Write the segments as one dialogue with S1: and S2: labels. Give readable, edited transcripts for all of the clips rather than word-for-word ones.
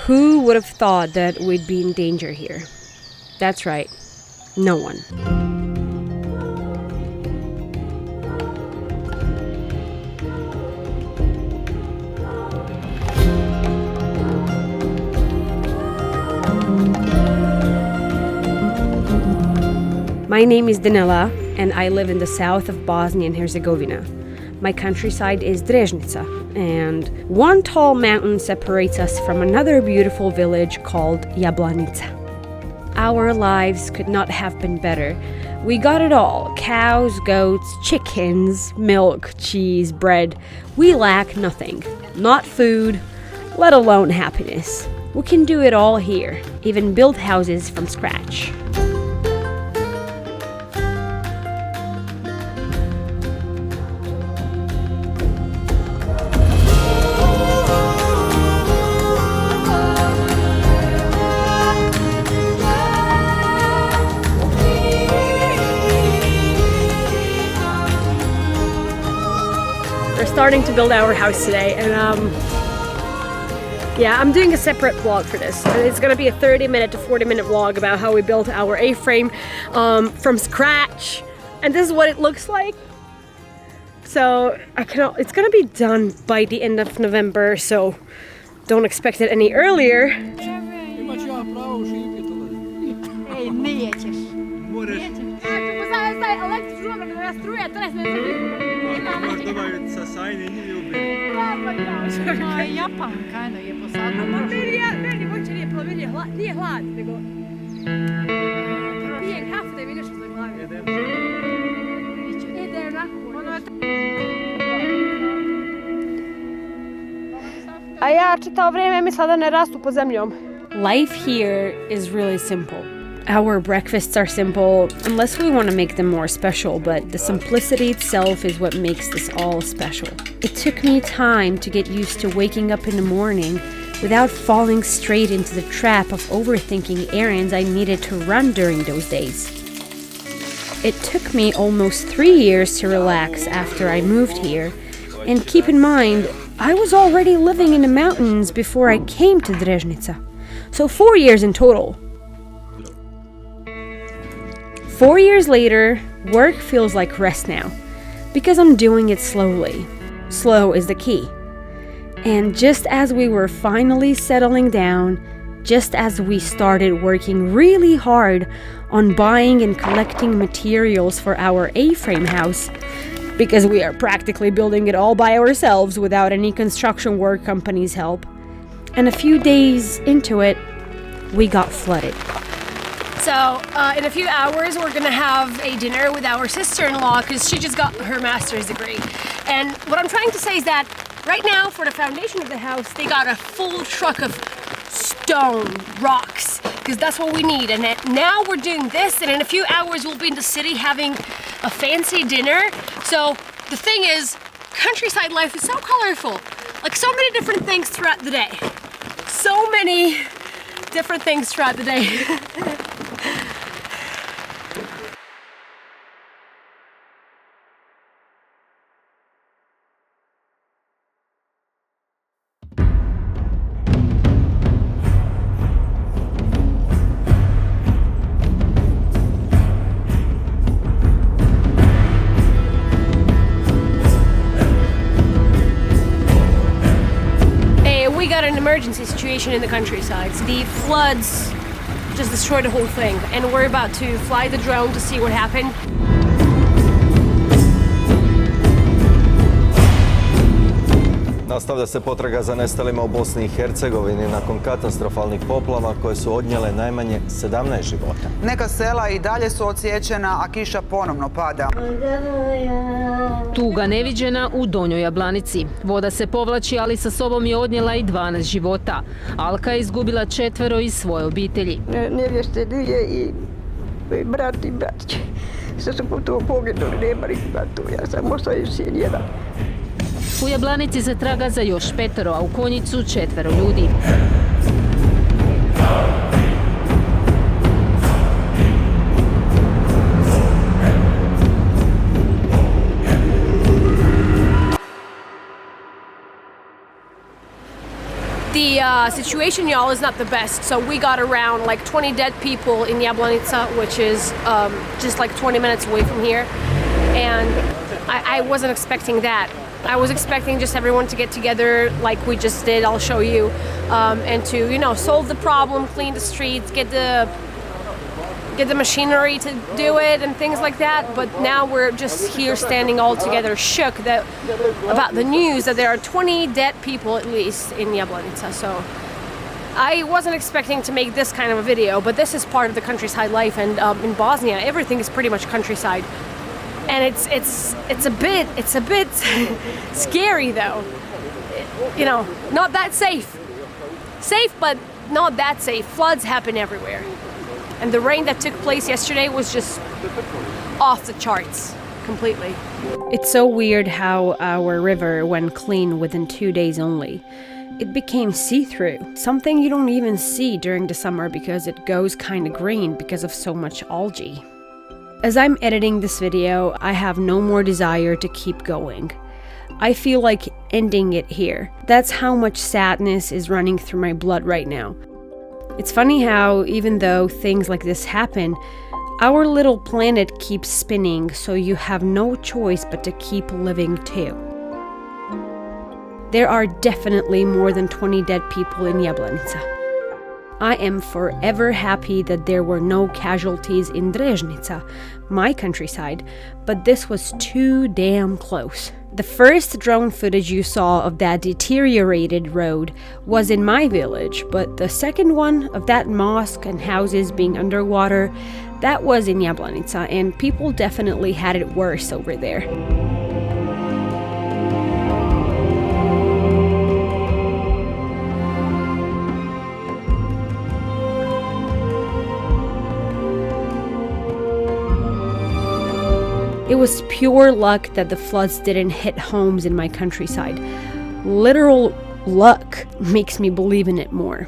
S1: Who would have thought that we'd be in danger here? That's right, no one. My name is Danila, and I live in the south of Bosnia and Herzegovina. My countryside is Drežnica, and one tall mountain separates us from another beautiful village called Jablanica. Our lives could not have been better. We got it all: cows, goats, chickens, milk, cheese, bread. We lack nothing. Not food, let alone happiness. We can do it all here, even build houses from scratch. We're starting to build our house today, and I'm doing a separate vlog for this. It's gonna be a 30-minute to 40-minute vlog about how we built our A-frame from scratch, and this is what it looks like. So it's gonna be done by the end of November, so don't expect it any earlier.
S2: Japanka je posadila. Meni voće nije hlad, nego pijem kafu da mi nešto za glavi. Ide onako. A ja čitao vrijeme mislila da ne rastu pod zemljom.
S1: Life here is really simple. Our breakfasts are simple, unless we want to make them more special, but the simplicity itself is what makes this all special. It took me time to get used to waking up in the morning without falling straight into the trap of overthinking errands I needed to run during those days. It took me almost 3 years to relax after I moved here, and keep in mind, I was already living in the mountains before I came to Drežnica, so 4 years in total. 4 years later, work feels like rest now, because I'm doing it slowly. Slow is the key. And just as we were finally settling down, just as we started working really hard on buying and collecting materials for our A-frame house, because we are practically building it all by ourselves without any construction work company's help, and a few days into it, we got flooded.
S2: So in a few hours, we're gonna have a dinner with our sister-in-law because she just got her master's degree. And what I'm trying to say is that right now, for the foundation of the house, they got a full truck of stone, rocks, because that's what we need. And now we're doing this, and in a few hours, we'll be in the city having a fancy dinner. So the thing is, countryside life is so colorful, like so many different things throughout the day. So many different things throughout the day. We got an emergency situation in the countryside. The floods just destroyed the whole thing, and we're about to fly the drone to see what happened.
S3: Nastavlja se potraga za nestalima u Bosni i Hercegovini nakon katastrofalnih poplava koje su odnijele najmanje 17 života.
S4: Neka sela i dalje su odsječena, a kiša ponovno pada.
S5: Tuga neviđena u Donjoj Jablanici. Voda se povlači, ali sa sobom je odnijela i 12 života. Alka je izgubila 4 iz svoje obitelji.
S6: Nevjeste dvije i brat i bratić. Sve su tu poginuli, nema nikada tu, ja sam ostao sin jedan.
S5: U Jablanici se traga za još 5, a u Konjicu 4 ljudi.
S2: The situation, y'all, is not the best. So we got around like 20 dead people in Jablanica, which is just like 20 minutes away from here. And I wasn't expecting that. I was expecting just everyone to get together like we just did, I'll show you, and to, you know, solve the problem, clean the streets, get the machinery to do it and things like that. But now we're just here standing all together, shook about the news that there are 20 dead people at least in Jablanica. So I wasn't expecting to make this kind of a video, but this is part of the countryside life, and in Bosnia everything is pretty much countryside. And it's a bit scary though. You know, not that safe. Safe, but not that safe. Floods happen everywhere. And the rain that took place yesterday was just off the charts completely.
S1: It's so weird how our river went clean within 2 days only. It became see-through, something you don't even see during the summer because it goes kind of green because of so much algae. As I'm editing this video, I have no more desire to keep going. I feel like ending it here. That's how much sadness is running through my blood right now. It's funny how, even though things like this happen, our little planet keeps spinning, so you have no choice but to keep living too. There are definitely more than 20 dead people in Jablanica. I am forever happy that there were no casualties in Drežnica, my countryside, but this was too damn close. The first drone footage you saw of that deteriorated road was in my village, but the second one of that mosque and houses being underwater, that was in Jablanica, and people definitely had it worse over there. It was pure luck that the floods didn't hit homes in my countryside. Literal luck makes me believe in it more.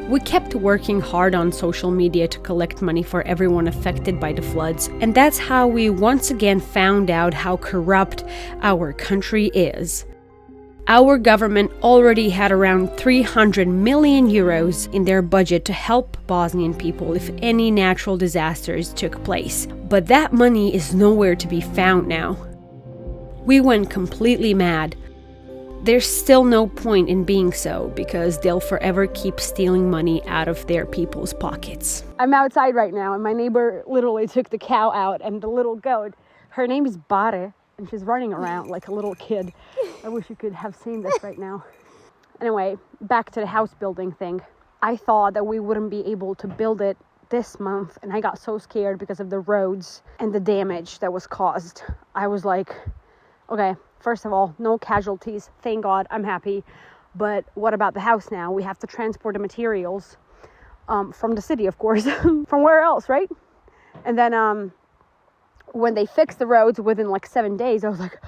S1: We kept working hard on social media to collect money for everyone affected by the floods, and that's how we once again found out how corrupt our country is. Our government already had around 300 million euros in their budget to help Bosnian people if any natural disasters took place. But that money is nowhere to be found now. We went completely mad. There's still no point in being so, because they'll forever keep stealing money out of their people's pockets.
S2: I'm outside right now, and my neighbor literally took the cow out, and the little goat, her name is Bare, and she's running around like a little kid. I wish you could have seen this right now. Anyway, back to the house building thing. I thought that we wouldn't be able to build it this month, and I got so scared because of the roads and the damage that was caused. I was like, okay, first of all, no casualties. Thank God, I'm happy. But what about the house now? We have to transport the materials from the city, of course. From where else, right? And then when they fixed the roads within like 7 days, I was like,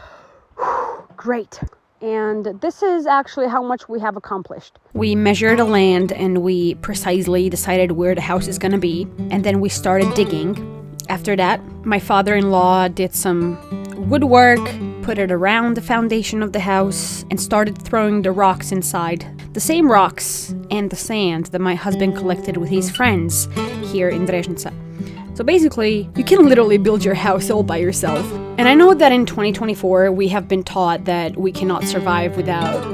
S2: great. And this is actually how much we have accomplished.
S1: We measured the land and we precisely decided where the house is gonna be, and then we started digging. After that, my father-in-law did some woodwork, put it around the foundation of the house, and started throwing the rocks inside. The same rocks and the sand that my husband collected with his friends here in Drežnica. So basically, you can literally build your house all by yourself. And I know that in 2024, we have been taught that we cannot survive without,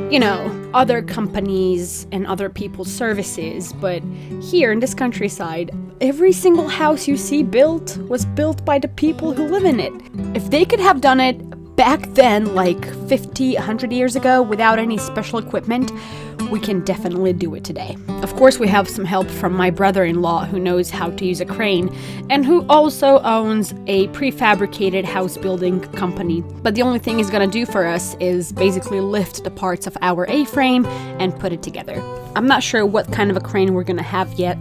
S1: other companies and other people's services. But here in this countryside, every single house you see built was built by the people who live in it. If they could have done it back then, like 50, 100 years ago, without any special equipment, we can definitely do it today. Of course, we have some help from my brother-in-law who knows how to use a crane and who also owns a prefabricated house building company. But the only thing he's gonna do for us is basically lift the parts of our A-frame and put it together. I'm not sure what kind of a crane we're gonna have yet,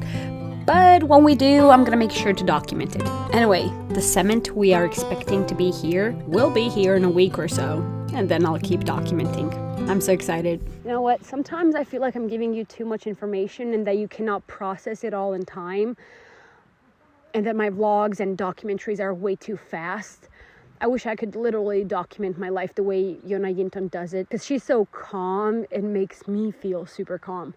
S1: but when we do, I'm gonna make sure to document it. Anyway, the cement we are expecting to be here will be here in a week or so, and then I'll keep documenting. I'm so excited.
S2: You know what? Sometimes I feel like I'm giving you too much information and that you cannot process it all in time, and that my vlogs and documentaries are way too fast.
S1: I wish I could literally document my life the way Jonna Jinton does it, because she's so calm. It makes me feel super calm.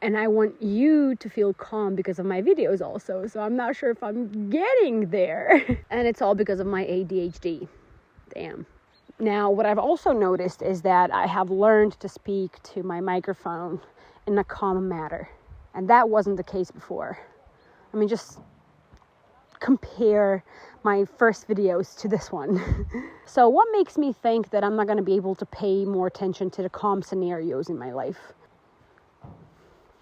S1: And I want you to feel calm because of my videos also. So I'm not sure if I'm getting there. And it's all because of my ADHD. Damn. Now, what I've also noticed is that I have learned to speak to my microphone in a calm manner. And that wasn't the case before. I mean, just compare my first videos to this one. So what makes me think that I'm not going to be able to pay more attention to the calm scenarios in my life?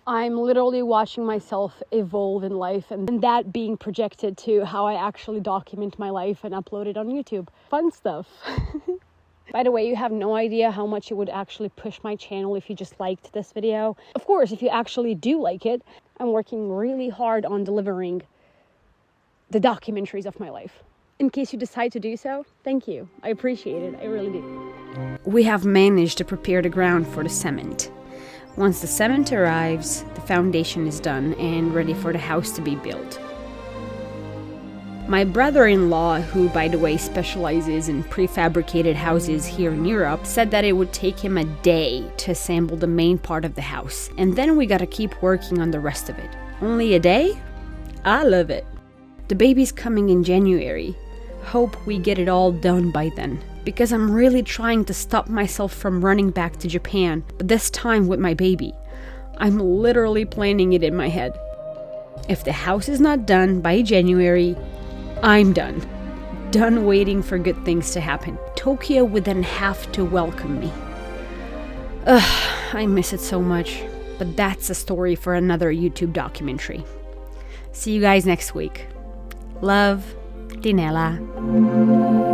S1: I'm literally watching myself evolve in life, and that being projected to how I actually document my life and upload it on YouTube. Fun stuff. By the way, you have no idea how much it would actually push my channel if you just liked this video. Of course, if you actually do like it, I'm working really hard on delivering the documentaries of my life. In case you decide to do so, thank you. I appreciate it. I really do. We have managed to prepare the ground for the cement. Once the cement arrives, the foundation is done and ready for the house to be built. My brother-in-law, who by the way specializes in prefabricated houses here in Europe, said that it would take him a day to assemble the main part of the house, and then we gotta keep working on the rest of it. Only a day? I love it. The baby's coming in January. Hope we get it all done by then. Because I'm really trying to stop myself from running back to Japan, but this time with my baby. I'm literally planning it in my head. If the house is not done by January, I'm done. Done waiting for good things to happen. Tokyo would then have to welcome me. Ugh, I miss it so much. But that's a story for another YouTube documentary. See you guys next week. Love, Dinella.